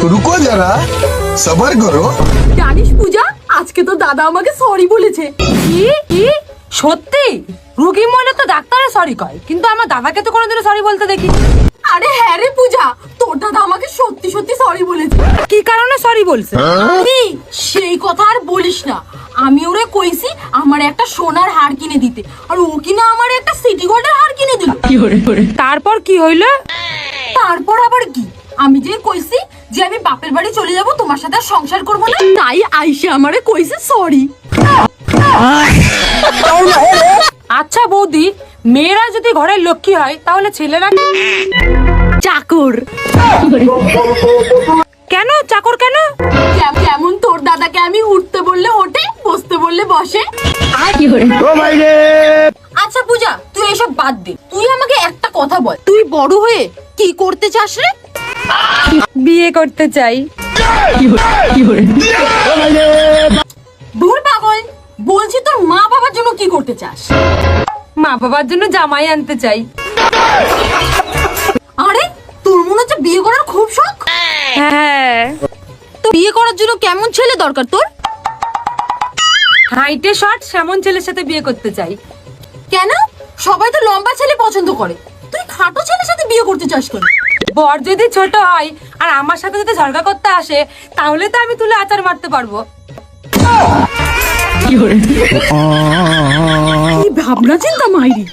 रुको जरा सबर करो। জানিস পূজা, আজকে তো দাদা আমাকে সরি বলেছে। কি কি সত্যি? রুগী মনে তো ডাক্তারে সরি কয়, কিন্তু আমার দাদাকে তো কোনোদিনও সরি বলতে দেখি। আরে হ্যাঁ রে পূজা, তোর দাদা আমাকে সত্যি সত্যি সরি বলেছে। কি কারণে সরি বলছে? এই, সেই কথা আর বলিস না। আমি ওরে কইছি আমার একটা সোনার হার কিনে দিতে, আর ও কিনা আমার একটা সিটি গোল্ডের হার কিনে দিল। তারপর কি হইলো? তারপর আবার কি, আমি যে কইছি যে আমি বাপের বাড়ি চলে যাব, তোমার সাথে আর সংসার করব না, তাই আইসা আমারে কইছে সরি। আচ্ছা বৌদি, মেয়েরা যদি ঘরের লক্ষ্মী হয় তাহলে ছেলেরা চাকর। কেন চাকর কেন? যেমন তোর দাদাকে আমি উঠতে বললে ওঠে, বসতে বললে বসে। আচ্ছা পূজা, তুই এসব বাদ দে, তুই আমাকে একটা কথা বল, তুই বড় হয়ে কি করতে চাস রে? বিয়ে করতে চাই। ভুল পাগল, বলছি তোর মা বাবার জন্য কি করতে চাস? মা বাবার জন্য জামাই আনতে চাই। আরে তোর মনে হচ্ছে বিয়ে করার খুব শখ। হ্যাঁ, তো বিয়ে করার জন্য কেমন ছেলে দরকার তোর? হাইটে শর্ট সেমন ছেলের সাথে বিয়ে করতে চাই। কেন? সবাই তো লম্বা ছেলে পছন্দ করে, তুই খাটো ছেলের সাথে বিয়ে করতে চাস কেন? বর যদি ছোট হয় আর আমার সাথে যদি ঝগড়া করতে আসে, তাহলে তো আমি তুলে আচার মারতে পারবো। কি ভাবনা চিন্তা মাইরি।